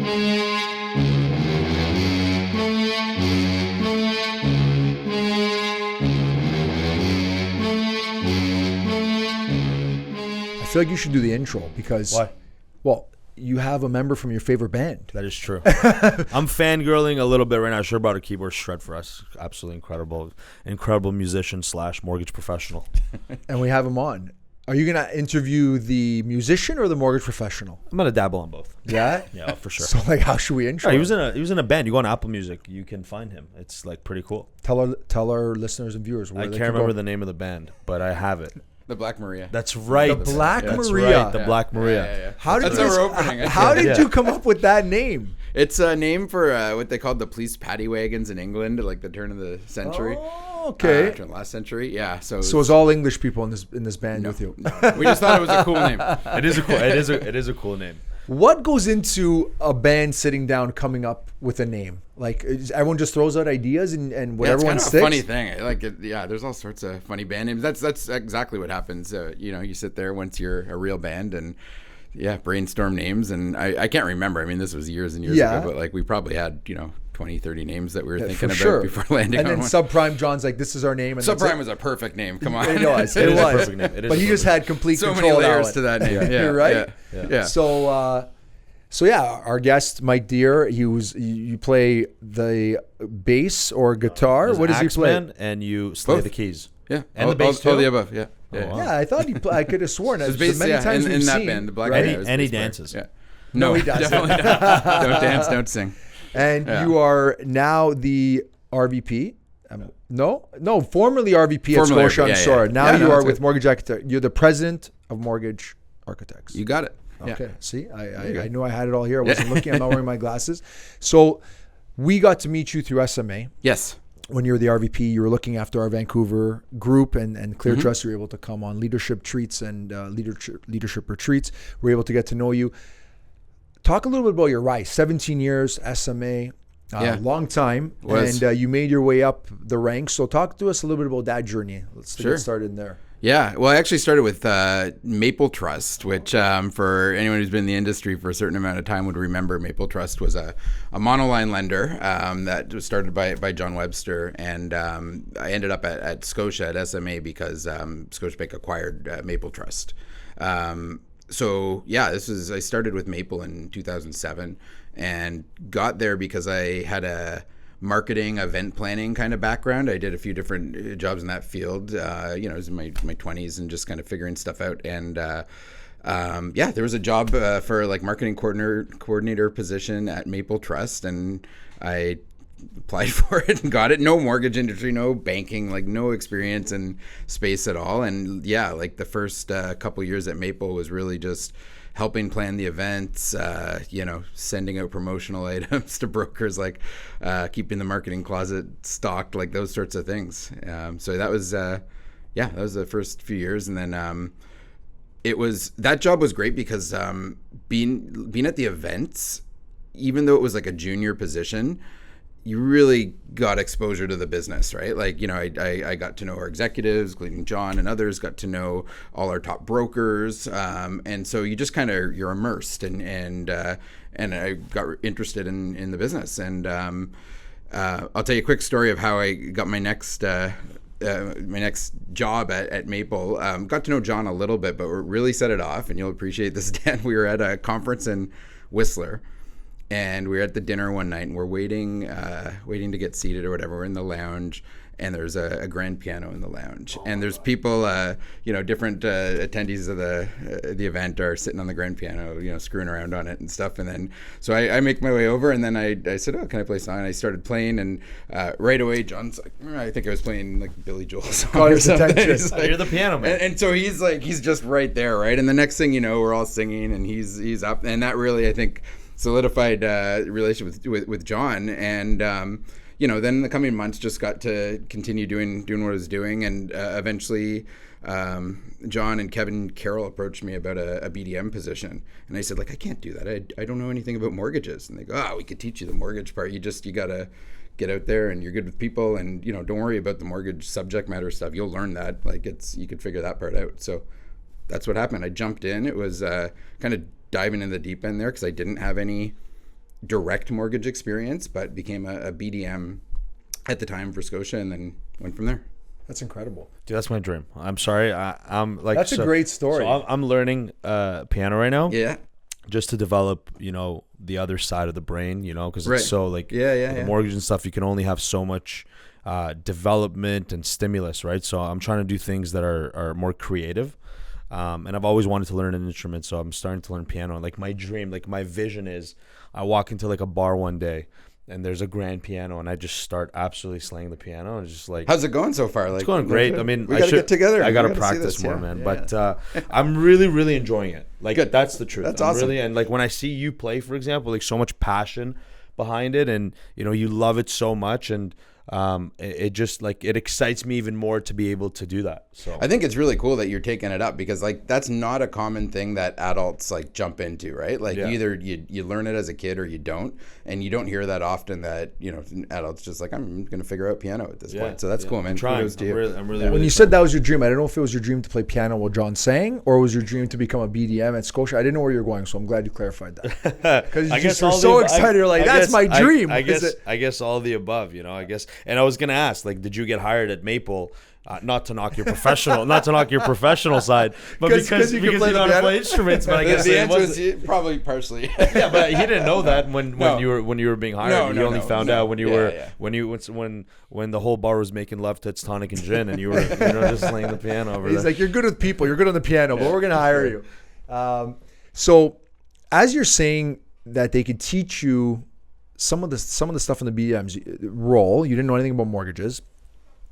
I feel like you should do the intro because... Why? Well, you have a member from your favorite band. That is true. I'm fangirling a little bit right now. I sure brought a keyboard shred for us. Absolutely incredible musician / mortgage professional. And we have him on. Are you going to interview the musician or the mortgage professional? I'm gonna dabble on both. Yeah? Yeah, for sure. So, like, how should we intro He him? was in a band. You go on Apple Music, you can find him. It's like pretty cool. Tell our listeners and viewers where I they can't can remember go. the name of the band, but I have it. The Black Maria. That's right. The Black That's Maria. right. The Black Maria. Yeah. How did That's our opening. How did you come up with that name? It's a name for what they called the police paddy wagons in England at like the turn of the century. Oh, okay. Turn of the last century. Yeah. So It's all English people in this band with you. no. We just thought it was a cool name. It is a cool name. What goes into a band sitting down coming up with a name? Like, everyone just throws out ideas and whatever It's one kind of sticks? a funny thing. There's all sorts of funny band names. That's exactly what happens. You sit there once you're a real band and brainstorm names. And I can't remember. I mean, this was years and years ago, but like we probably had 20, 30 names that we were thinking about before landing and on then one. Subprime John's like, this is our name. And Subprime was a perfect name. Come on. It was. It is a perfect name. It is But a he just perfect had complete so control. many layers to that name. Yeah. You're right. Yeah. So our guest Mike De Eyre, you play the bass or guitar. There's What does he play? Axeman, and you slay Both. the keys. Yeah. And the bass too? all the above. Yeah. Yeah. wow. Yeah, I thought I could have sworn It was the based, many times in we've that seen, band, the Black right? Maria was And he bass player. dances. Yeah. No, he doesn't. Definitely not. Don't dance, don't sing. And Yeah. you are now the RVP. No, formerly RVP at Formerly Scotia RVP, on Sora. Now Yeah, you no, are that's with good. Mortgage Architect. You're the president of Mortgage Architects. You got it. Okay. Yeah. See, you go. I knew I had it all here. I wasn't looking. I'm not wearing my glasses. So we got to meet you through SMA. Yes. When you were the RVP, you were looking after our Vancouver group and Clear Mm-hmm. Trust. You were able to come on leadership treats and leadership retreats. We were able to get to know you. Talk a little bit about your rise. 17 years, SMA, long time. Was. And you made your way up the ranks. So talk to us a little bit about that journey. Let's Sure. get started in there. Yeah, well, I actually started with Maple Trust, which for anyone who's been in the industry for a certain amount of time would remember. Maple Trust was a monoline lender that was started by John Webster, and I ended up at Scotia at SMA because Scotiabank acquired Maple Trust. I started with Maple in 2007 and got there because I had a marketing, event planning kind of background. I did a few different jobs in that field. I was in my 20s and just kind of figuring stuff out. And there was a job for like marketing coordinator position at Maple Trust, and I applied for it and got it. No mortgage industry, no banking, like no experience in space at all. And like the first couple years at Maple was really just helping plan the events, sending out promotional items to brokers, like keeping the marketing closet stocked, like those sorts of things. So that was the first few years. And then that job was great because being at the events, even though it was like a junior position, you really got exposure to the business, right? Like, I got to know our executives, including John and others, got to know all our top brokers. And so you just you're immersed and I got interested in the business. And I'll tell you a quick story of how I got my next job at Maple. Got to know John a little bit, but what really set it off, and you'll appreciate this, Dan, we were at a conference in Whistler. And we were at the dinner one night, and we're waiting to get seated or whatever. We're in the lounge, and there's a grand piano in the lounge, and there's people, different attendees of the event are sitting on the grand piano, screwing around on it and stuff. And then so I make my way over, and then I said, "Oh, can I play a song?" And I started playing, and right away John's like, I think I was playing like Billy Joel song or something. He's like, You're the piano man. and so he's just right there, right? And the next thing you know, we're all singing, and he's up, and that really, I think, solidified relationship with John. And then the coming months just got to continue doing what I was doing, and eventually John and Kevin Carroll approached me about a BDM position, and I said, like, I can't do that. I don't know anything about mortgages. And they go, we could teach you the mortgage part. You gotta get out there, and you're good with people, and don't worry about the mortgage subject matter stuff. You'll learn that. Like, you could figure that part out. So that's what happened. I jumped in. It was kind of diving in the deep end there because I didn't have any direct mortgage experience, but became a BDM at the time for Scotia, and then went from there. That's incredible. Dude, that's my dream. I'm sorry. I'm like, that's a great story. So I'm learning piano right now. Yeah. Just to develop, the other side of the brain, because Right. it's so like the mortgage and stuff, you can only have so much development and stimulus, right? So I'm trying to do things that are more creative. And I've always wanted to learn an instrument, so I'm starting to learn piano. And like my dream, like my vision is I walk into like a bar one day and there's a grand piano and I just start absolutely slaying the piano, and it's just like, how's it going so far? Like, it's going great. I mean, we gotta get together. I gotta see practice this, more, yeah. man. Yeah. But I'm really, really enjoying it. Like, Good. that's the truth. That's I'm awesome. Really, and like when I see you play, for example, like so much passion behind it, and you love it so much, and it just like it excites me even more to be able to do that. So I think it's really cool that you're taking it up, because like that's not a common thing that adults like jump into, right? Like either you learn it as a kid or you don't, and you don't hear that often that adults just like, I'm gonna figure out piano at this point. So that's cool, man. I'm trying. Kudos to you. I'm really When you said that was your dream, I don't know if it was your dream to play piano while John sang, or was your dream to become a BDM at Scotia. I didn't know where you're going, so I'm glad you clarified that. Because you just were so excited. You're like, that's my dream. I guess all the above, I guess. And I was gonna ask, like, did you get hired at Maple? Not to knock your professional side, but because you know how to play instruments. But I guess the answer is probably partially. Yeah, but he didn't know that when you were being hired. He only found out when when the whole bar was making love tits, tonic, and gin, and you were just playing the piano over there. He's like, you're good with people, you're good on the piano, but we're gonna hire you. So, as you're saying that they could teach you some of the stuff in the BDM's role, you didn't know anything about mortgages.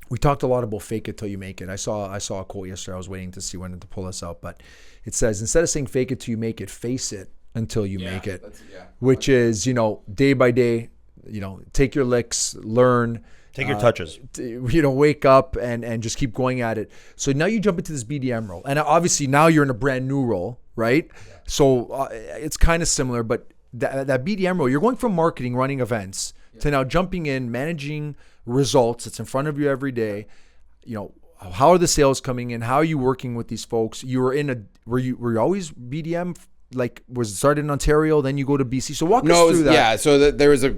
We talked a lot about fake it till you make it. I saw a quote yesterday. I was waiting to see when to pull this out, but it says, instead of saying fake it till you make it, face it until you make it. Which is, day by day, take your licks, learn, take your touches, wake up and just keep going at it. So now you jump into this BDM role, and obviously now you're in a brand new role, right? Yeah. So it's kind of similar, but that BDM role, you're going from marketing, running events, to now jumping in, managing results. It's in front of you every day. How are the sales coming in? How are you working with these folks? Were you always BDM? Like, was it started in Ontario, then you go to BC? So walk us through that. Yeah, so there was a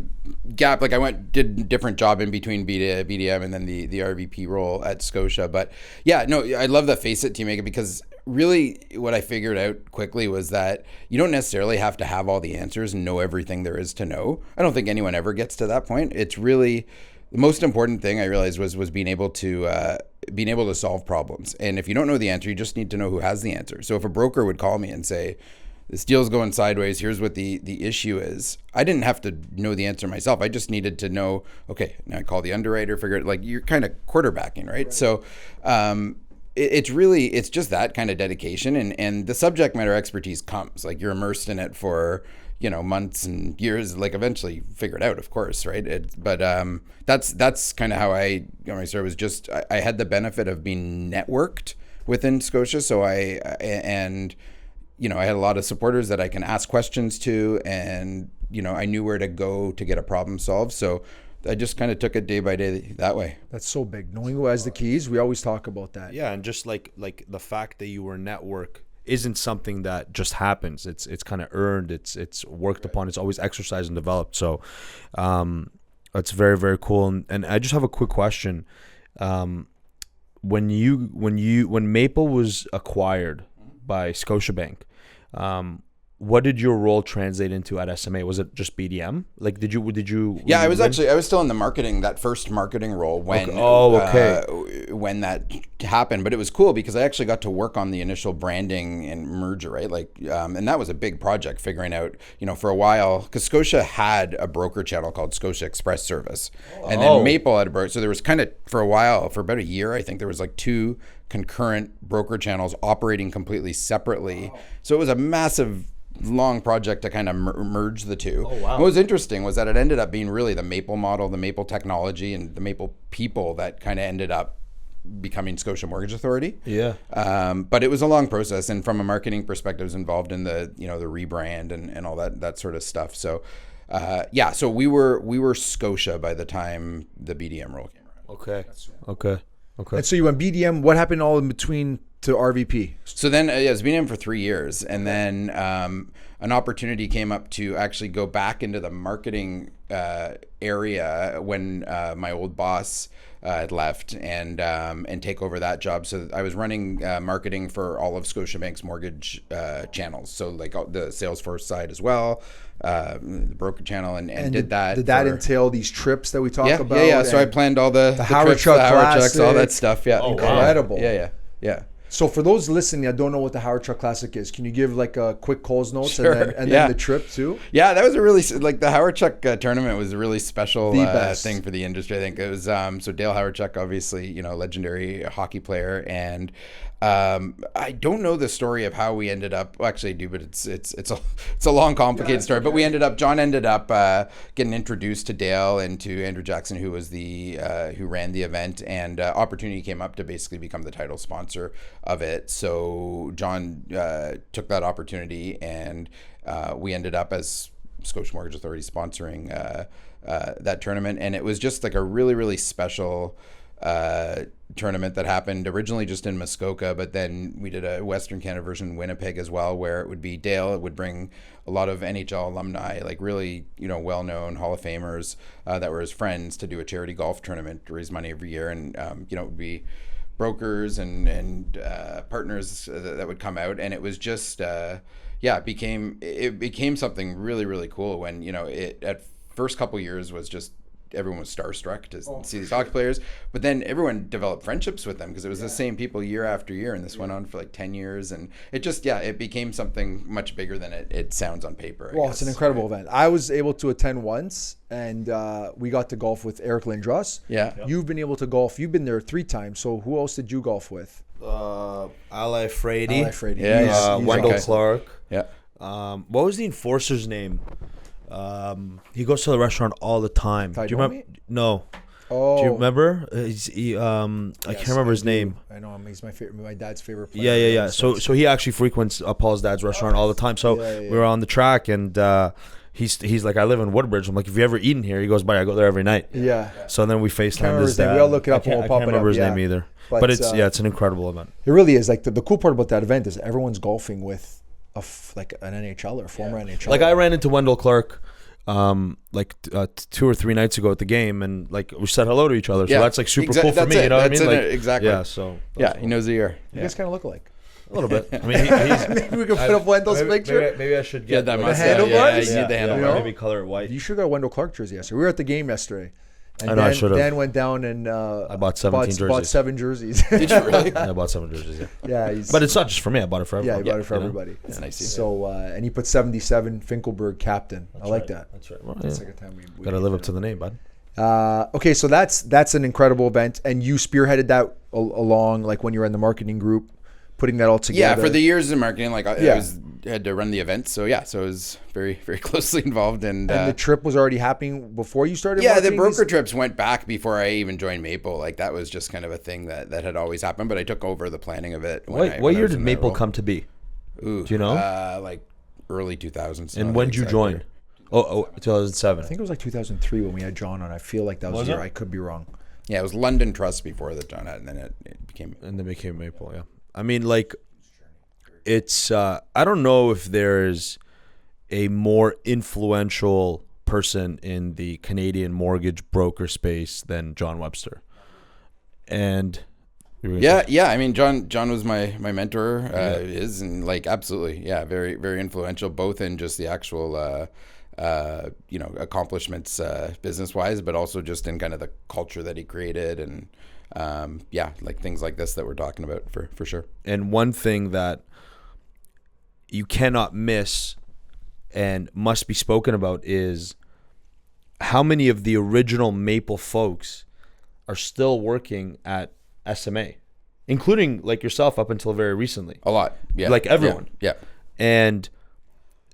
gap. Like I did a different job in between BDM and then the RVP role at Scotia. But yeah, no, I love the face it till you make it, because really what I figured out quickly was that you don't necessarily have to have all the answers and know everything there is to know. I don't think anyone ever gets to that point. It's really the most important thing I realized was being able to solve problems. And if you don't know the answer, you just need to know who has the answer. So if a broker would call me and say, this deal's going sideways, here's what the issue is, I didn't have to know the answer myself. I just needed to know, okay, now I call the underwriter, figure it, like you're kind of quarterbacking, right? So it's just that kind of dedication, and the subject matter expertise comes, like you're immersed in it for months and years, like eventually figure it out, of course, right? But that's kind of how I started. Was just I had the benefit of being networked within Scotia, so I had a lot of supporters that I can ask questions to, and I knew where to go to get a problem solved. So I just kind of took it day by day that way. That's so big. Knowing who has the keys, we always talk about that. Yeah, and just like the fact that you were network isn't something that just happens. It's kind of earned. It's worked upon. It's always exercised and developed. So it's very, very cool. And I just have a quick question. When Maple was acquired by Scotiabank, what did your role translate into at SMA? Was it just BDM? Like, did you? Yeah, I was still in the marketing, that first marketing role when when that happened. But it was cool because I actually got to work on the initial branding and merger, right? Like, and that was a big project, figuring out, for a while, because Scotia had a broker channel called Scotia Express Service, and then Maple had a broker. So there was kind of, for a while, for about a year, I think there was like two concurrent broker channels operating completely separately. So it was a massive, long project to kind of merge the two. Oh, wow. What was interesting was that it ended up being really the Maple model, the Maple technology, and the Maple people that kind of ended up becoming Scotia Mortgage Authority. Yeah. But it was a long process, and from a marketing perspective, I was involved in the the rebrand and all that sort of stuff. So so we were Scotia by the time the BDM role came around. Okay. And so you went BDM. What happened all in between to RVP? So then, I was BDM for 3 years, and then an opportunity came up to actually go back into the marketing area when my old boss had left, and take over that job. So I was running marketing for all of Scotiabank's mortgage channels, so like all the Salesforce side as well, the broker channel, and did that. Did that entail these trips that we talk about? Yeah. So I planned all the Howard trips, Chuck the Howard Classic. Chucks, all that stuff. Yeah, Incredible. Yeah. So for those listening that don't know what the Howard Chuck Classic is, can you give like a quick Coles notes Sure, and then the trip too? Yeah, that was a really, like the Howard Chuck tournament was a really special best thing for the industry. I think it was so Dale Howard Chuck, obviously, legendary hockey player, and I don't know the story of how we ended up. Well, actually, I do, but it's a long, complicated story. But we ended up, John ended up getting introduced to Dale and to Andrew Jackson, who was the who ran the event, and opportunity came up to basically become the title sponsor of it. So John took that opportunity, and we ended up as Scotia Mortgage Authority sponsoring that tournament, and it was just like a really, really special tournament that happened originally just in Muskoka, but then we did a Western Canada version in Winnipeg as well, where it would be Dale. It would bring a lot of NHL alumni, like really, well-known Hall of Famers that were his friends, to do a charity golf tournament to raise money every year, and it would be brokers and partners that would come out, and it was just it became something really, really cool when it at first couple years was just everyone was starstruck to see these hockey players, but then everyone developed friendships with them because it was the same people year after year, and this went on for like 10 years, and it just it became something much bigger than it sounds on paper. I guess. It's an incredible event. I was able to attend once, and we got to golf with Eric Lindros. You've been able to golf. You've been there 3 times. So who else did you golf with? Ali Frady. Wendell Clark. What was the enforcer's name? He goes to the restaurant all the time. Do you remember? No. Oh. Do you remember? I can't remember his name. I know him. He's my dad's favorite player. Yeah. So he actually frequents Paul's dad's restaurant all the time. So we were on the track, and he's like, I live in Woodbridge. I'm like, have you ever eaten here? He goes, I go there every night. Yeah. So then we FaceTimed his dad. We all look it up and we'll pop it up. I can't remember his name either. But it's an incredible event. It really is. Like the cool part about that event is everyone's golfing with like an NHLer, former NHLer. Like I ran into Wendell Clark 2 or 3 nights ago at the game, and like we said hello to each other. So that's like super cool for me. You know what I mean? Exactly. Yeah. So he knows the year. You guys kind of look alike. A little bit. I mean, he's, maybe we could put up Wendell's picture. Maybe I should get that the handlebars. You need the handlebars. Maybe color it white. You should got a Wendell Clark jersey yesterday. We were at the game yesterday. And I know, I should have. Dan went down and I bought 17 jerseys. Bought 7 jerseys. Did you really? I bought 7 jerseys. Yeah. But it's not just for me. I bought it for everyone. Yeah, he bought it for everybody. That's nice. So and he put 77 Finkelberg captain. I like that. That's right. Well, That's the second time we got to live up to the name, bud. Okay, so that's an incredible event, and you spearheaded that along, like when you were in the marketing group, putting that all together. Yeah, for the years in marketing, like I had to run the event, so so I was very, very closely involved. And the trip was already happening before you started. Yeah, the broker trips went back before I even joined Maple. Like that was just kind of a thing that had always happened. But I took over the planning of it. What year did Maple come to be? Ooh, do you know? Like early 2000s. And when did you join? Oh, 2007. I think it was like 2003 when we had John on. I feel like that was the year. I could be wrong. Yeah, it was London Trust before that John had, and then it became. And then became Maple. Yeah, I mean, like, it's. I don't know if there's a more influential person in the Canadian mortgage broker space than John Webster. And. Yeah. I mean, John was my mentor. Is and like absolutely, very, very influential, both in just the actual. Accomplishments business wise, but also just in kind of the culture that he created, and like things like this that we're talking about for sure. And one thing that you cannot miss and must be spoken about is how many of the original Maple folks are still working at SMA, including like yourself up until very recently. A lot. Yeah. Like everyone. Yeah. And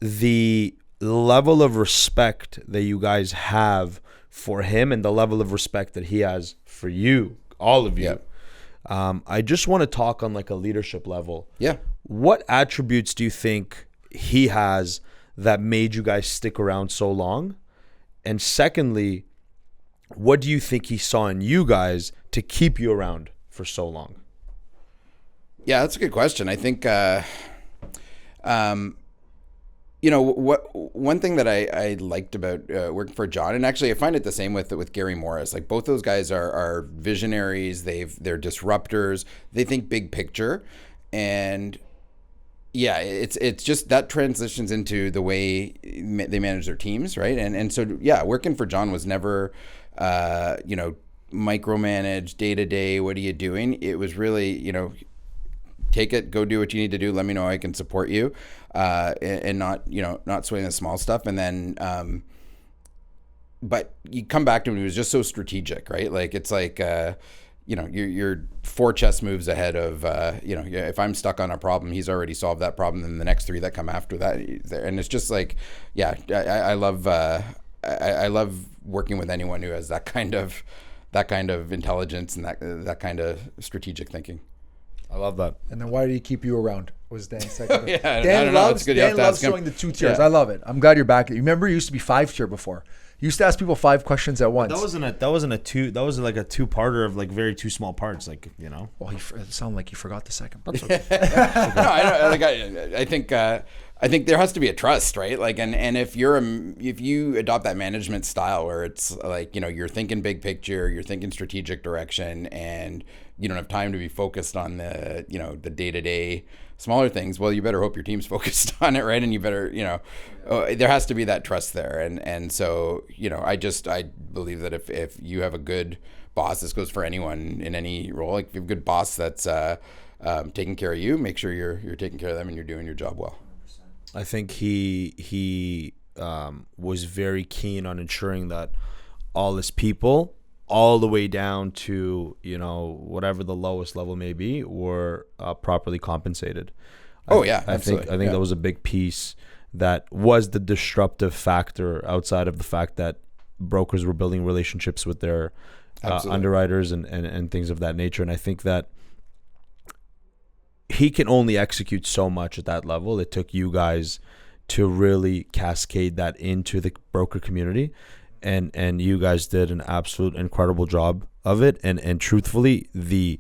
the level of respect that you guys have for him and the level of respect that he has for you, all of you. I just want to talk on like a leadership level. Yeah. What attributes do you think he has that made you guys stick around so long? And secondly, what do you think he saw in you guys to keep you around for so long? Yeah, that's a good question. I think, one thing that I liked about working for John, and actually I find it the same with Gary Morris. Like both those guys are visionaries. They're disruptors. They think big picture, and yeah, it's just that transitions into the way they manage their teams, right? And so yeah, working for John was never, micromanage day to day. What are you doing? It was really, take it, go do what you need to do. Let me know how I can support you, and not sweating the small stuff. And then, but you come back to him, he was just so strategic, right? Like it's like, you're 4 chess moves ahead of, if I'm stuck on a problem, he's already solved that problem. And the next 3 that come after that, and it's just like, yeah, I love, I love working with anyone who has that kind of intelligence and that kind of strategic thinking. I love that. And then why did he keep you around? Was Dan's second? Yeah, Dan loves, good. You have Dan to loves ask him. showing the 2 tiers. Yeah. I love it. I'm glad you're back. You remember it used to be 5 tier before. You used to ask people 5 questions at once. That was like a 2-parter of like very 2 small parts, like, Well, it sounded like you forgot the second. That's okay. No, I think there has to be a trust, right? Like, and if you adopt that management style where it's like, you're thinking big picture, you're thinking strategic direction, and you don't have time to be focused on the day-to-day smaller things, well, you better hope your team's focused on it, right? And you better, there has to be that trust there. And so, I believe that if you have a good boss, this goes for anyone in any role, like if you have a good boss that's taking care of you, make sure you're taking care of them and you're doing your job well. I think he was very keen on ensuring that all his people, all the way down to whatever the lowest level may be, were properly compensated. I think that was a big piece that was the disruptive factor outside of the fact that brokers were building relationships with their underwriters and things of that nature. And I think that he can only execute so much at that level. It took you guys to really cascade that into the broker community. And you guys did an absolute incredible job of it. And truthfully, the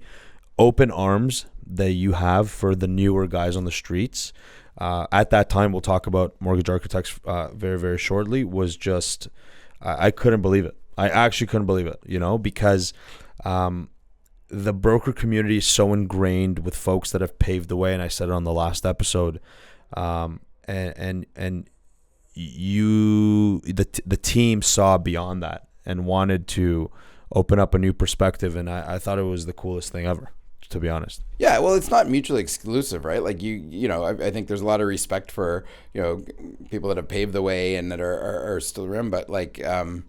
open arms that you have for the newer guys on the streets, at that time, we'll talk about mortgage architects very, very shortly, was just, I couldn't believe it. I actually couldn't believe it, because the broker community is so ingrained with folks that have paved the way. And I said it on the last episode, and the team saw beyond that and wanted to open up a new perspective, and I thought it was the coolest thing ever, to be honest. Yeah, well, it's not mutually exclusive, right? Like I think there's a lot of respect for people that have paved the way and that are still around, but like the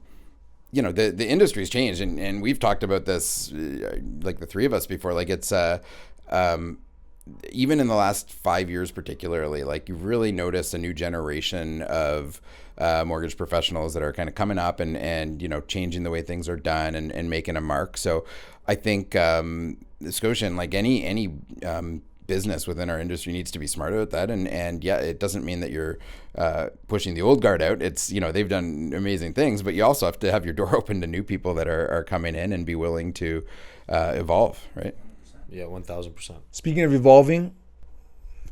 industry's changed, and we've talked about this like the 3 of us before. Like it's even in the last 5 years particularly, like you really notice a new generation of mortgage professionals that are kind of coming up and changing the way things are done and making a mark. So I think Scotian, like any business within our industry, needs to be smart about that. And yeah, it doesn't mean that you're pushing the old guard out. It's, they've done amazing things, but you also have to have your door open to new people that are coming in and be willing to evolve, right? Yeah, 1,000%. Speaking of evolving,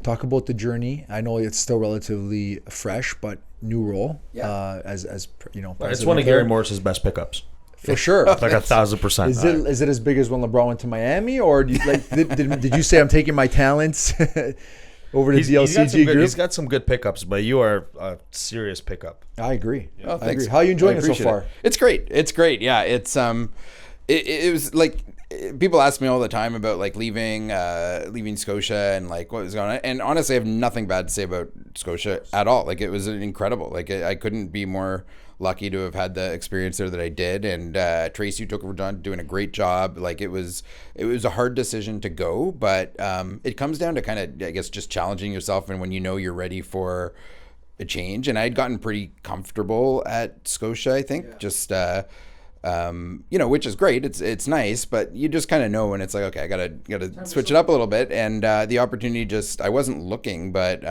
talk about the journey. I know it's still relatively fresh, but new role. Yeah. As It's one of Gary Morris's best pickups. For sure. Like 1,000%. Is it as big as when LeBron went to Miami, or do you, did you say I'm taking my talents over to DLCG group? He's got some good pickups, but you are a serious pickup. I agree. Yeah. I agree. How are you enjoying it so far? It's great. Yeah, it's it was like, people ask me all the time about like leaving Scotia and like what was going on. And honestly, I have nothing bad to say about Scotia at all. Like it was incredible. Like I couldn't be more lucky to have had the experience there that I did. And Tracy, who took over John, doing a great job. Like it was a hard decision to go, but it comes down to kind of, I guess, just challenging yourself and when you're ready for a change. And I had gotten pretty comfortable at Scotia, I think, just which is great. It's nice, but you just kind of know when it's like, okay, I gotta switch it up a little bit. And the opportunity I wasn't looking, but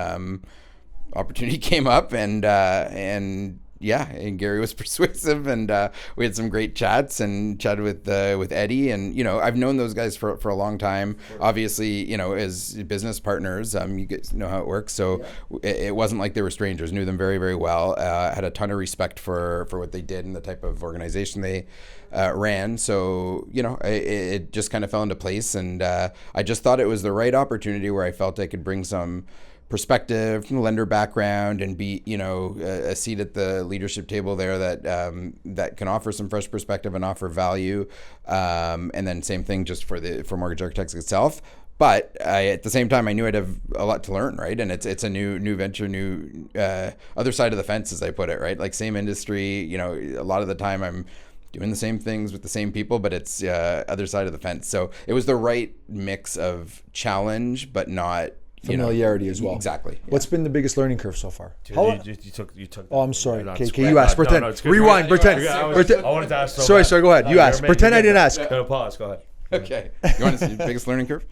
opportunity came up, and and Gary was persuasive, and we had some great chats and chatted with Eddie, and I've known those guys for a long time. Obviously, as business partners, you guys know how it works. So it wasn't like they were strangers. Knew them very, very well. Had a ton of respect for what they did and the type of organization they ran. So it just kind of fell into place, and I just thought it was the right opportunity where I felt I could bring some perspective from the lender background and be a seat at the leadership table there that can offer some fresh perspective and offer value, and then same thing just for Mortgage Architects itself. But at the same time, I knew I'd have a lot to learn, right? And it's a new venture, new other side of the fence, as I put it, right? Like same industry, a lot of the time I'm doing the same things with the same people, but it's other side of the fence. So it was the right mix of challenge, but not familiarity as well. Exactly. Yeah. What's been the biggest learning curve so far? Dude, you took. Oh, I'm sorry. No, Okay, you ask. Pretend. Rewind. Pretend. I wanted to ask. Sorry. Go ahead. You ask. Pretend I didn't ask. Go pause. Go ahead. Okay. You want to see biggest learning curve?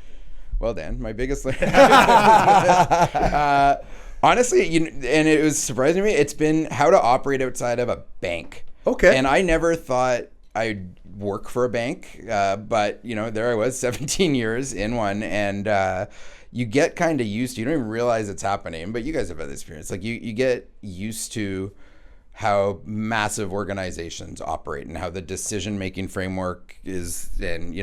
Well, Dan, my biggest learning. Honestly, and it was surprising to me. It's been how to operate outside of a bank. Okay. And I never thought I'd work for a bank, but there I was, 17 years in one, and you get kind of used to. You don't even realize it's happening, but you guys have had this experience. Like you get used to how massive organizations operate and how the decision-making framework is, and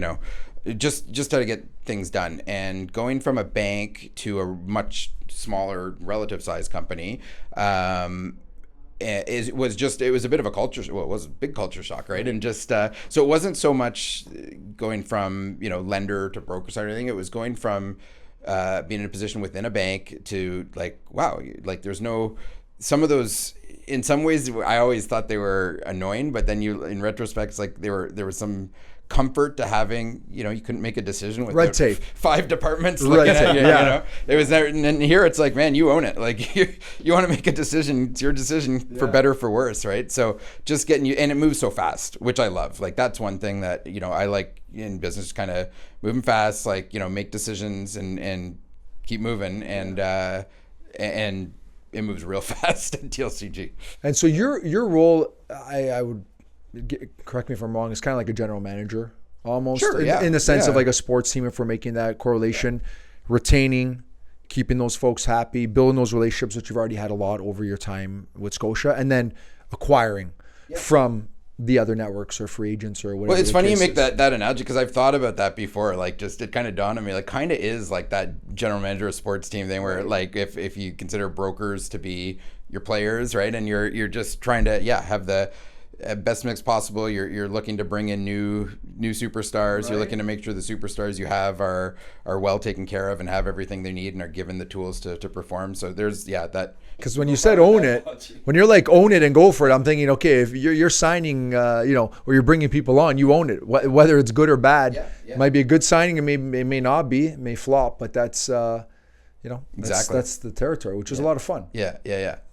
just how to get things done. And going from a bank to a much smaller relative size company, it was a bit of a culture. Well, it was a big culture shock, right? And just so it wasn't so much going from lender to broker side or anything. It was going from being in a position within a bank to like, wow, like there's no, some of those, in some ways I always thought they were annoying, but then in retrospect, it's like there was some comfort to having, you couldn't make a decision with red tape, 5 departments looking at you, it was there. And then here it's like, man, you own it. Like you want to make a decision, it's your decision for better, for worse. Right. So just getting you, and it moves so fast, which I love. Like that's one thing that, I like in business, kind of moving fast, like, make decisions and keep moving. And it moves real fast at TLCG. And so your role, I would, correct me if I'm wrong, it's kind of like a general manager almost. Sure, in the sense of like a sports team, if we're making that correlation, retaining, keeping those folks happy, building those relationships that you've already had a lot over your time with Scotia, and then acquiring from the other networks or free agents or whatever. Well, it's funny you make that analogy, because I've thought about that before. Like, just it kind of dawned on me, like, kind of is like that general manager of sports team thing, where like if you consider brokers to be your players, right, and you're just trying to have the best mix possible. You're looking to bring in new superstars. Right. You're looking to make sure the superstars you have are well taken care of and have everything they need and are given the tools to perform. So there's that. Because when you said own it, when you're like own it and go for it, I'm thinking, okay, if you're signing, or you're bringing people on, you own it. Whether it's good or bad, it might be a good signing, it may not be, it may flop, but that's exactly, that's the territory, which is a lot of fun. Yeah.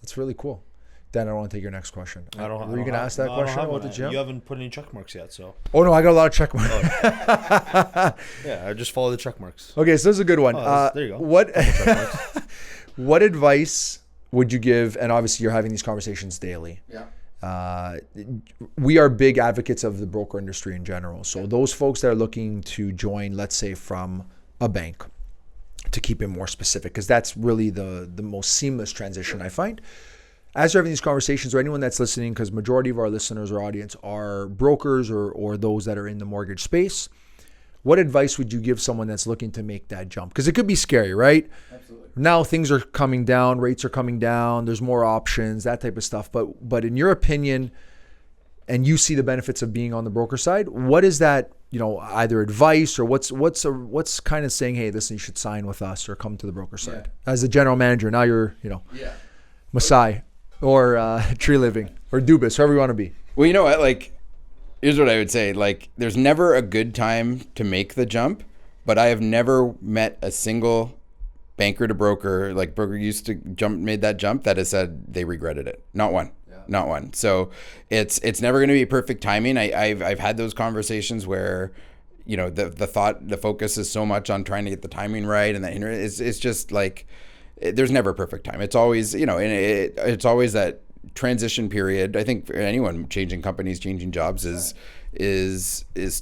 It's really cool. Dan, I want to take your next question. Were you going to ask that question about the gym? You haven't put any check marks yet, so. Oh no, I got a lot of check marks. Yeah, I just follow the check marks. Okay, so this is a good one. There you go. What advice would you give? And obviously, you're having these conversations daily. Yeah. We are big advocates of the broker industry in general. So those folks that are looking to join, let's say from a bank, to keep it more specific, because that's really the most seamless transition I find. As you're having these conversations, or anyone that's listening, because majority of our listeners or audience are brokers or those that are in the mortgage space, what advice would you give someone that's looking to make that jump? Because it could be scary, right? Absolutely. Now things are coming down, rates are coming down, there's more options, that type of stuff. But in your opinion, and you see the benefits of being on the broker side, what is that, either advice or what's kind of saying, hey, listen, you should sign with us or come to the broker side? As a general manager, now you're, Masai. Or Tree Living, or Dubas, whoever you want to be. Well, you know what? Like, here's what I would say. Like, there's never a good time to make the jump, but I have never met a single banker to broker, like broker used to made that jump, that has said they regretted it. Not one. Yeah. Not one. So it's never going to be perfect timing. I've had those conversations where, the focus is so much on trying to get the timing right, and that it's just like, there's never a perfect time. It's always, and it's always that transition period, I think for anyone changing companies, changing jobs is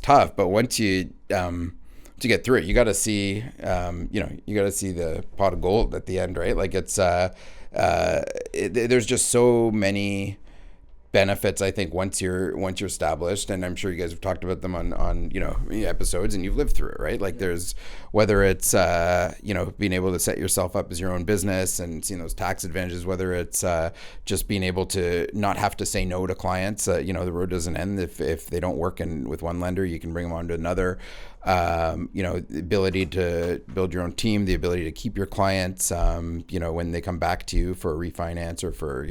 tough. But once you to get through it, you got to see, you got to see the pot of gold at the end, right? Like it's, there's just so many benefits, I think, once you're established, and I'm sure you guys have talked about them on episodes, and you've lived through it, right? Like there's, whether it's being able to set yourself up as your own business and seeing those tax advantages, whether it's just being able to not have to say no to clients. The road doesn't end if they don't work with one lender, you can bring them on to another. The ability to build your own team, the ability to keep your clients, when they come back to you for a refinance or for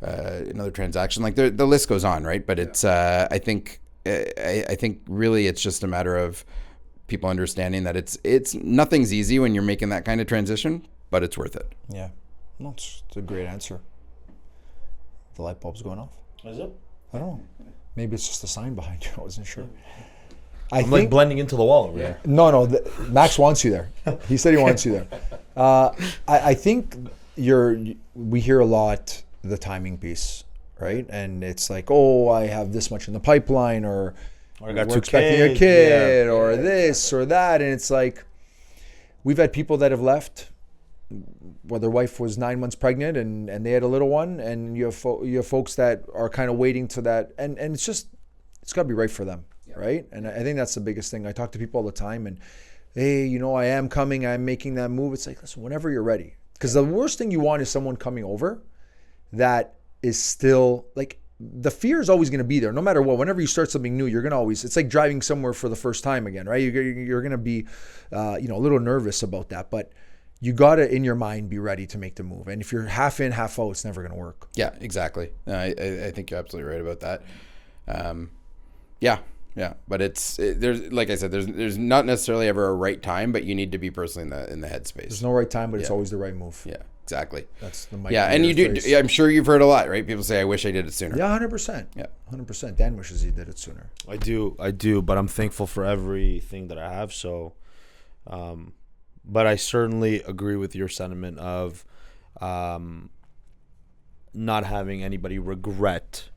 another transaction, like the list goes on, right? But it's I think really it's just a matter of people understanding that it's nothing's easy when you're making that kind of transition, but it's worth it. Yeah, no, it's a great answer. The light bulb's going off. Is it? I don't know. Maybe it's just a sign behind you. I wasn't sure. I'm think, like blending into the wall over there. No, Max wants you there. He said he wants you there. I think we hear a lot the timing piece, right? And it's like, oh, I have this much in the pipeline, or I got we're two expecting kids, a kid, or this or that. And it's like, we've had people that have left where their wife was 9 months pregnant and they had a little one, and you have folks that are kind of waiting to that, and it's got to be right for them, right? And I think that's the biggest thing. I talk to people all the time, and hey, I am coming, I'm making that move. It's like, listen, whenever you're ready, because the worst thing you want is someone coming over that is still like, the fear is always going to be there no matter what. Whenever you start something new, you're going to always, it's like driving somewhere for the first time again, right? You're going to be a little nervous about that, but you got to, in your mind, be ready to make the move. And if you're half in, half out, it's never going to work. Yeah, exactly. I think you're absolutely right about that. Yeah, but there's, like I said, there's not necessarily ever a right time, but you need to be personally in the headspace. There's no right time, but it's always the right move. Yeah, exactly. That's the Mike. Yeah, and you do. I'm sure you've heard a lot, right? People say, "I wish I did it sooner." Yeah, 100%. Yeah, 100%. Dan wishes he did it sooner. I do, but I'm thankful for everything that I have. So, but I certainly agree with your sentiment of not having anybody regret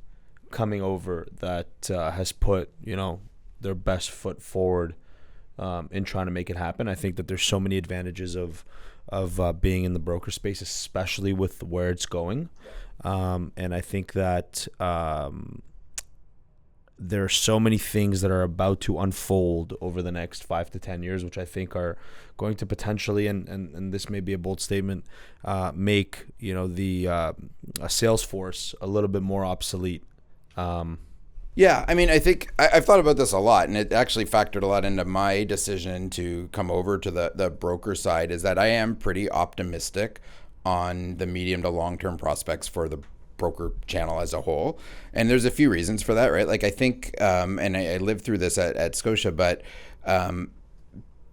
coming over that has put their best foot forward in trying to make it happen. I think that there's so many advantages of being in the broker space, especially with where it's going, and I think that there are so many things that are about to unfold over the next 5 to 10 years, which I think are going to potentially, and this may be a bold statement, make a sales force a little bit more obsolete. Yeah, I mean, I think I've thought about this a lot, and it actually factored a lot into my decision to come over to the broker side, is that I am pretty optimistic on the medium to long-term prospects for the broker channel as a whole. And there's a few reasons for that, right? Like I think, and I lived through this at Scotia, but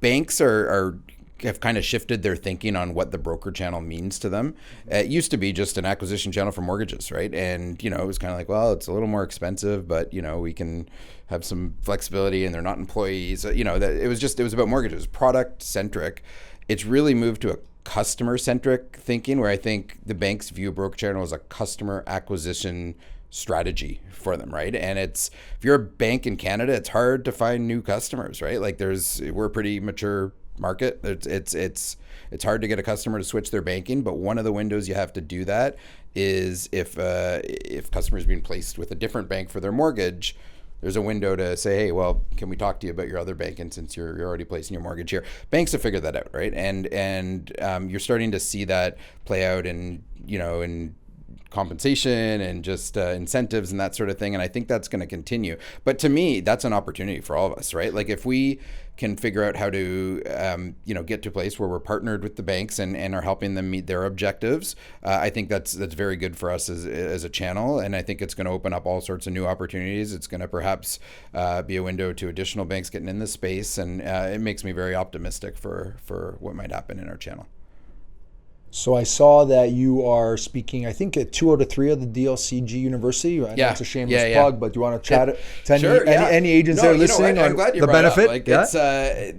banks have kind of shifted their thinking on what the broker channel means to them. It used to be just an acquisition channel for mortgages, right? And, it was kind of like, well, it's a little more expensive, but, we can have some flexibility and they're not employees. That it was about mortgages, product centric. It's really moved to a customer centric thinking, where I think the banks view a broker channel as a customer acquisition strategy for them, right? And if you're a bank in Canada, it's hard to find new customers, right? Like we're a pretty mature market. It's hard to get a customer to switch their banking, but one of the windows you have to do that is if customers being placed with a different bank for their mortgage, there's a window to say, hey, well, can we talk to you about your other bank? And since you're already placing your mortgage here, banks have figured that out, right? And you're starting to see that play out in compensation and just incentives and that sort of thing. And I think that's going to continue. But to me, that's an opportunity for all of us, right? Like if we can figure out how to, get to a place where we're partnered with the banks and are helping them meet their objectives, I think that's very good for us as a channel. And I think it's going to open up all sorts of new opportunities. It's going to perhaps be a window to additional banks getting in this space. And it makes me very optimistic for what might happen in our channel. So I saw that you are speaking, I think, at 2 out of 3 of the DLCG University. I know it's a shameless plug, but do you want to chat to any agents that are listening on the benefit? Like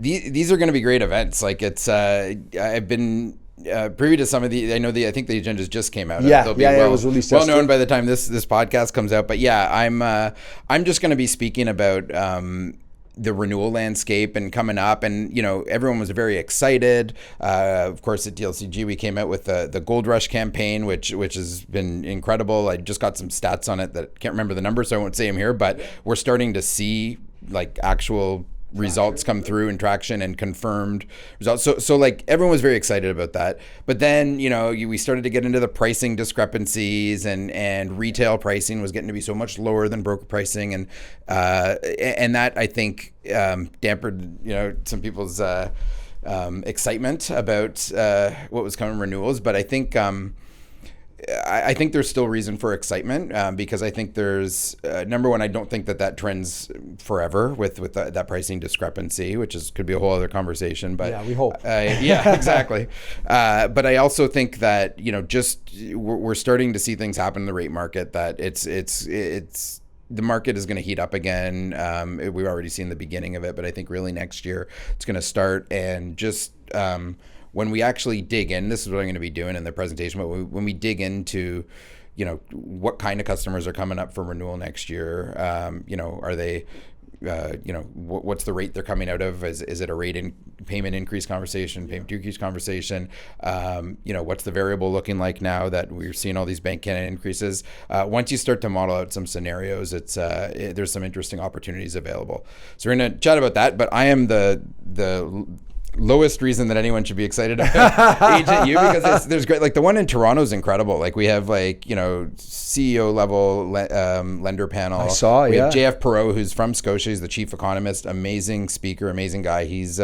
these are going to be great events. Like I've been preview to some of the, I think the agendas just came out. Yeah, They'll be it was released well yesterday. known by the time this podcast comes out. But yeah, I'm just going to be speaking about the renewal landscape and coming up, and everyone was very excited. Of course, at DLCG we came out with the Gold Rush campaign, which has been incredible. I just got some stats on it that can't remember the numbers, so I won't say them here. But we're starting to see like actual results come through and traction and confirmed results. So like everyone was very excited about that. But then, we started to get into the pricing discrepancies, and retail pricing was getting to be so much lower than broker pricing. And that I think dampened, some people's excitement about what was coming renewals. But I think there's still reason for excitement because I think there's number one. I don't think that trends forever with that pricing discrepancy, which could be a whole other conversation. But yeah, we hope. Yeah, exactly. But I also think that we're starting to see things happen in the rate market that it's the market is going to heat up again. We've already seen the beginning of it, but I think really next year it's going to start. And just when we actually dig in, this is what I'm going to be doing in the presentation, but when we dig into, what kind of customers are coming up for renewal next year, are they, what's the rate they're coming out of? Is it a payment increase conversation, payment decrease conversation? What's the variable looking like now that we're seeing all these Bank Canada increases? Once you start to model out some scenarios, there's some interesting opportunities available. So we're going to chat about that, but I am the lowest reason that anyone should be excited about Agent U, because there's great, like the one in Toronto is incredible. Like we have CEO level lender panel. I saw, we yeah. have JF Perot, who's from Scotia. He's the chief economist, amazing speaker, amazing guy. He's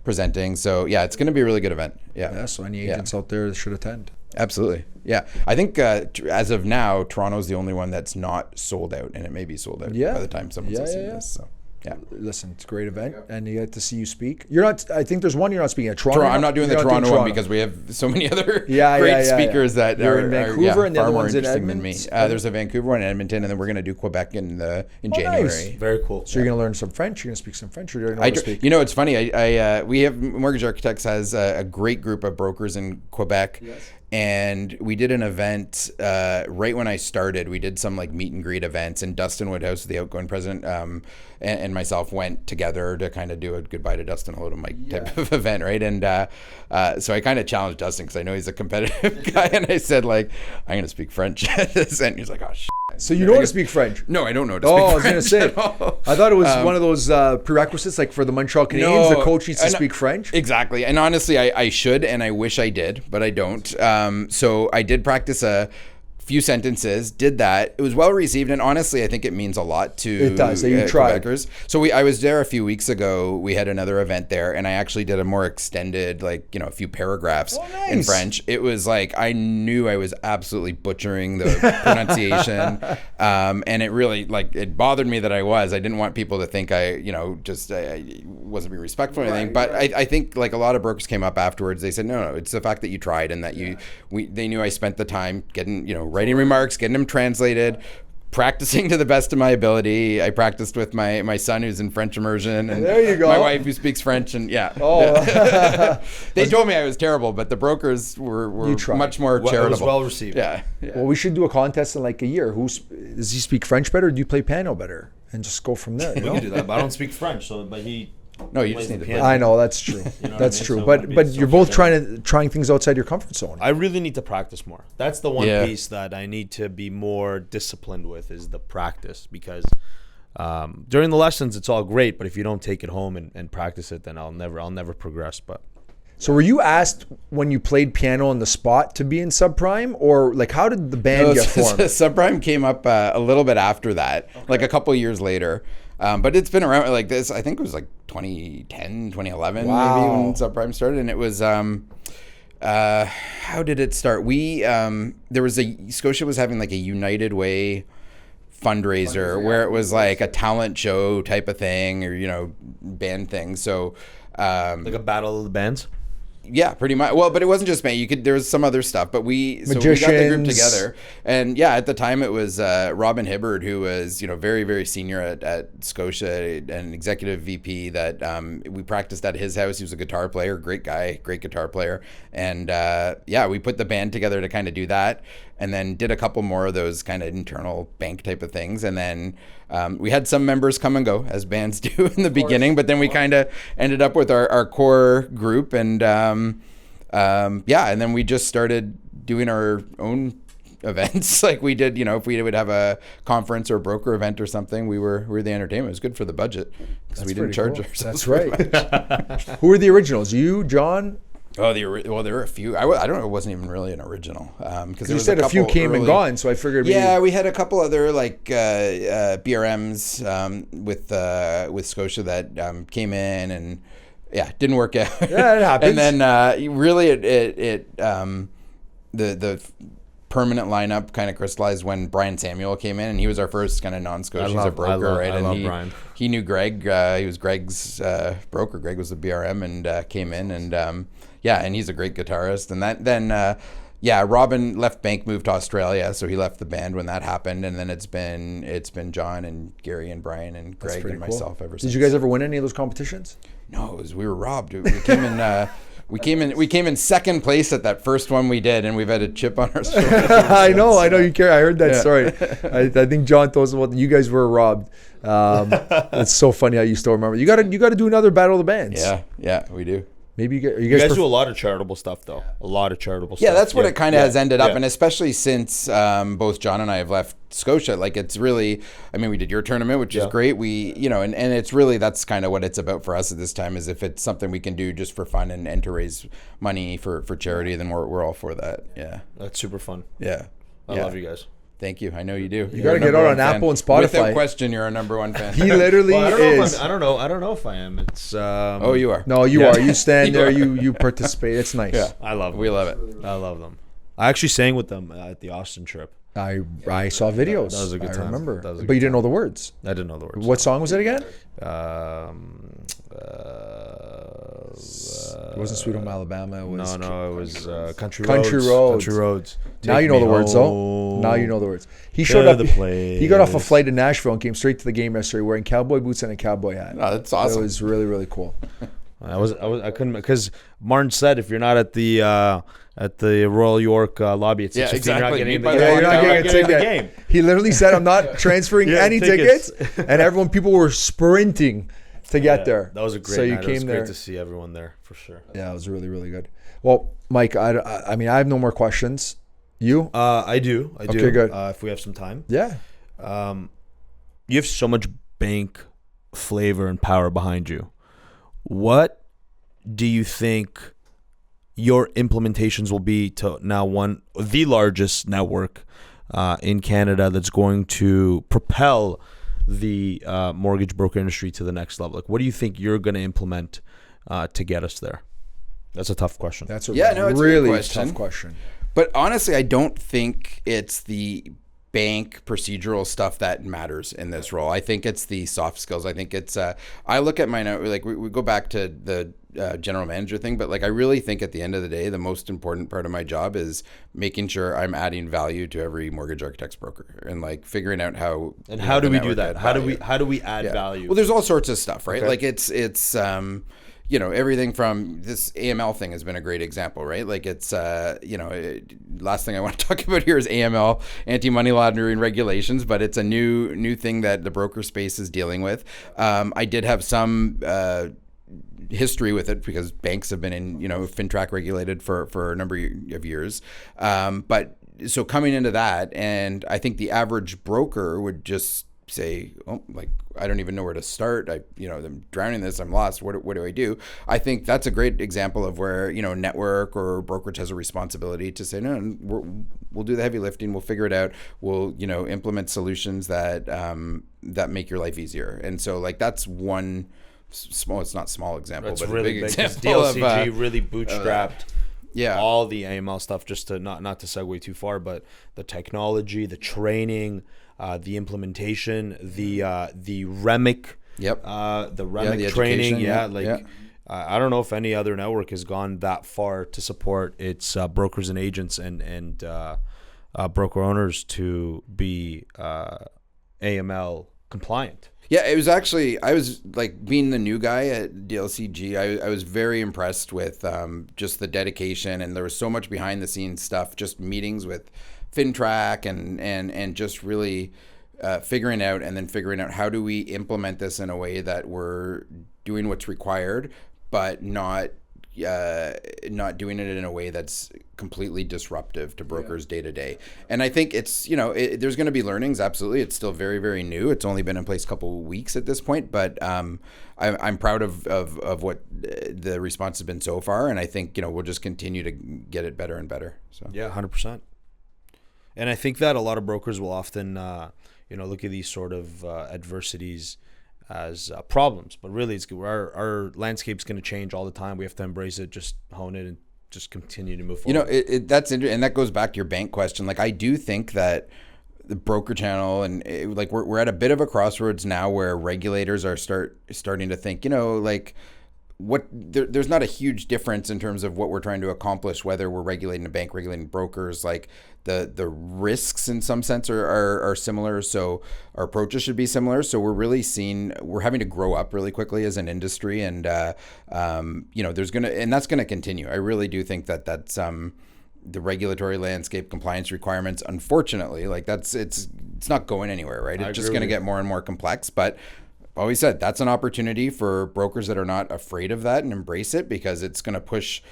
presenting. So yeah, it's going to be a really good event. Yeah. So any agents out there should attend. Absolutely. Yeah. I think as of now, Toronto's the only one that's not sold out, and it may be sold out by the time someone's listening to this. So. Yeah. Listen, it's a great event, and you get to see you speak. You're not. I think there's one you're not speaking at Toronto. I'm not doing the Toronto one because we have so many other great speakers that you're are in Vancouver, and the far other more one's in interesting than me. Edmonton. There's a Vancouver one in Edmonton, and then we're going to do Quebec in January. Nice. Very cool. So you're going to learn some French. You're going to speak some French. Or you're going to speak. It's funny. We have Mortgage Architects has a great group of brokers in Quebec. Yes. And we did an event right when I started. We did some like meet and greet events, and Dustin Woodhouse, the outgoing president, and myself went together to kind of do a goodbye to Dustin, hello to Mike type of event, right? And so I kind of challenged Dustin because I know he's a competitive guy, and I said like, I'm going to speak French at this, and he's like, oh shit. So you know how to speak French? No, I don't know how to speak French. I was going to say, I thought it was one of those prerequisites, like for the Montreal Canadiens, the coach needs to speak French. Exactly. And honestly, I should, and I wish I did, but I don't. So I did practice a few sentences, did that. It was well received, and honestly, I think it means a lot to it does. You tried. Quebecers. So I was there a few weeks ago. We had another event there, and I actually did a more extended, a few paragraphs in French. It was like I knew I was absolutely butchering the pronunciation, and it really it bothered me that I was. I didn't want people to think I wasn't being respectful or anything. But I think a lot of brokers came up afterwards. They said, no, it's the fact that you tried and that they knew I spent the time getting writing remarks, getting them translated, practicing to the best of my ability. I practiced with my son who's in French immersion, and there you go. My wife who speaks French, and they told me I was terrible, but the brokers were much more charitable. It was well received. Yeah. Well, we should do a contest in a year. Does he speak French better, or do you play piano better, and just go from there? We can do that, but I don't speak French, but he. No, you just need to play. I know, that's true. That's true. So but you're both trying things outside your comfort zone. I really need to practice more. That's the one piece that I need to be more disciplined with, is the practice, because during the lessons it's all great, but if you don't take it home and practice it, then I'll never progress. But so were you asked when you played piano on the spot to be in Subprime, or how did the band get formed? Subprime came up a little bit after that, a couple of years later. But it's been around like this. I think it was 2010, 2011, maybe when Subprime started. And it was, how did it start? Scotia was having a United Way fundraiser where it was a talent show type of thing, or, band thing. So, a battle of the bands? Yeah, pretty much. Well, but it wasn't just me. There was some other stuff, but we got the group together, and yeah, at the time it was Robin Hibbard, who was very, very senior at Scotia, an executive VP that we practiced at his house. He was a guitar player, great guy, great guitar player, and we put the band together to kind of do that, and then did a couple more of those kind of internal bank type of things, and then we had some members come and go as bands do in the beginning, but then we kind of ended up with our core group, and and then we just started doing our own events like we did. If we would have a conference or a broker event or something, we were the entertainment. It was good for the budget because we didn't charge ourselves. That's right. Who were the originals? You, John? Oh, there were a few. I don't know. It wasn't even really an original because you said a few came and gone, so I figured. Yeah, we had a couple other like BRMs with Scotia that came in and didn't work out. Yeah, it happens. And then really the permanent lineup kind of crystallized when Brian Samuel came in, and he was our first kind of non-Scotia. He's a broker, right? I love Brian. He knew Greg. He was Greg's broker. Greg was the BRM and came in and and he's a great guitarist. And then Robin left Bank, moved to Australia, so he left the band when that happened. And then it's been John and Gary and Brian and Greg and myself ever since. Did you guys ever win any of those competitions? No, we were robbed. We came in. We came in second place at that first one we did, and we've had a chip on our shoulder. I know you care. I heard that story. I think John told us about you guys were robbed. It's so funny how you still remember. You got to do another Battle of the Bands. Yeah, we do. Maybe you guys do a lot of charitable stuff, though. A lot of charitable stuff. Yeah, that's what it kind of has ended up. And especially since both John and I have left Scotia, like it's really, we did your tournament, which is great. We, and it's really, that's kind of what it's about for us at this time, is if it's something we can do just for fun and to raise money for charity, then we're all for that. Yeah. That's super fun. Yeah. I love you guys. Thank you. I know you do. You got to get out on Apple and Spotify. Without question, you're our number one fan. He literally is. I don't know if I am. It's. Oh, you are. No, you are. You stand there. You participate. It's nice. Yeah, I love them. We love it. I love them. I actually sang with them at the Austin trip. I saw videos. That was a good time. I remember. But you didn't know the words. I didn't know the words. What song was it again? It wasn't Sweet Home Alabama. It was it was Country Now Roads. you know the words, though. Now you know the words. He showed up. He got off a flight in Nashville and came straight to the game yesterday wearing cowboy boots and a cowboy hat. Oh, that's awesome. It was really, really cool. I couldn't, because Martin said if you're not at the Royal York lobby at 6:15, exactly. you're not getting a ticket. He literally said, "I'm not transferring any tickets," and people were sprinting to get there. That was a great so night. You It came was there. great to see everyone there for sure. Yeah, it was really, really good. Well, Mike, I have no more questions. You? I do. Okay, good. If we have some time. Yeah. You have so much bank flavor and power behind you. What do you think your implementations will be to now the largest network in Canada that's going to propel the mortgage broker industry to the next level? Like, what do you think you're going to implement to get us there? That's a tough question. That's a it's really a tough question. But honestly, I don't think it's the bank procedural stuff that matters in this role. I think it's the soft skills. I think it's I look at my like we go back to the general manager thing, but like I really think at the end of the day, the most important part of my job is making sure I'm adding value to every mortgage architect's broker and like figuring out how. And how do we do that? How do we add value? Well, there's all sorts of stuff, right? Okay. Like it's everything from this AML thing has been a great example, right? Like it's, last thing I want to talk about here is AML, anti-money laundering regulations, but it's a new thing that the broker space is dealing with. I did have some history with it because banks have been in, FinTrack regulated for a number of years. But so coming into that, and I think the average broker would just say, oh, like, I don't even know where to start. I'm drowning in this. I'm lost. What do I do? I think that's a great example of where, network or brokerage has a responsibility to say, no, we'll do the heavy lifting. We'll figure it out. We'll, implement solutions that make your life easier. And so like, that's one small, it's not small example, that's but really a big big example DLCG really bootstrapped all the AML stuff, just to not to segue too far, but the technology, the training, the implementation, the REMIC, the REMIC training, I don't know if any other network has gone that far to support its brokers and agents and broker owners to be AML compliant. Yeah, it was actually, I was like, being the new guy at DLCG, I was very impressed with just the dedication, and there was so much behind the scenes stuff, just meetings with FinTrack and just really figuring out how do we implement this in a way that we're doing what's required, but not doing it in a way that's completely disruptive to brokers day to day. And I think it's, there's going to be learnings. Absolutely. It's still very, very new. It's only been in place a couple of weeks at this point, but I'm proud of what the response has been so far. And I think, we'll just continue to get it better and better. So yeah, 100%. And I think that a lot of brokers will often, look at these sort of adversities as problems, but really it's our landscape's going to change all the time. We have to embrace it, just hone it, and just continue to move forward. That's interesting, and that goes back to your bank question. Like, I do think that the broker channel and we're at a bit of a crossroads now where regulators are starting to think, there's not a huge difference in terms of what we're trying to accomplish, whether we're regulating a bank, regulating brokers. Like the risks in some sense are similar, so our approaches should be similar. So we're having to grow up really quickly as an industry, and that's gonna continue. I really do think that's the regulatory landscape, compliance requirements, unfortunately, it's not going anywhere, right? It's just gonna get more and more complex, but always said that's an opportunity for brokers that are not afraid of that and embrace it, because it's going to push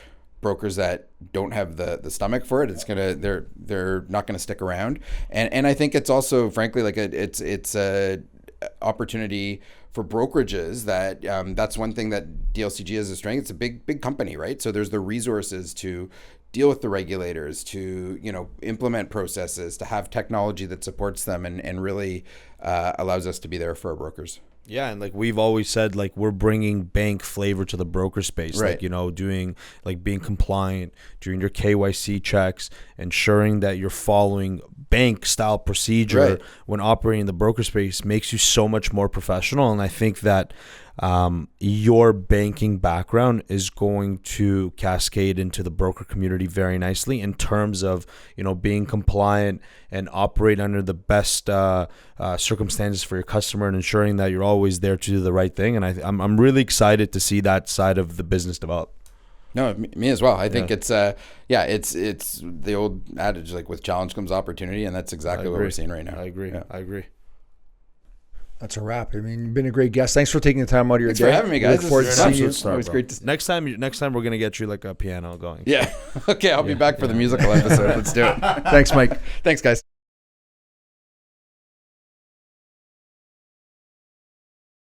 brokers that don't have the stomach for it. They're not going to stick around, and I think it's also, frankly, it's a opportunity for brokerages that that's one thing that DLCG has a strength. It's a big company, right? So there's the resources to deal with the regulators, to implement processes, to have technology that supports them and really allows us to be there for our brokers. Yeah, and we've always said, we're bringing bank flavor to the broker space, right. Doing being compliant, doing your KYC checks, ensuring that you're following bank style procedure right. when operating in the broker space makes you so much more professional. And I think that your banking background is going to cascade into the broker community very nicely in terms of being compliant and operate under the best circumstances for your customer and ensuring that you're always there to do the right thing. And I'm really excited to see that side of the business develop. No, me as well. I think it's the old adage, with challenge comes opportunity, and that's exactly what we're seeing right now. I agree. Yeah. I agree. That's a wrap. I mean, you've been a great guest. Thanks for taking the time out of your Thanks day. for having me, guys. Look forward to seeing you. It was great to Next time we're gonna get you a piano going. Yeah. Okay, I'll be back for the musical episode. Let's do it. Thanks, Mike. Thanks, guys.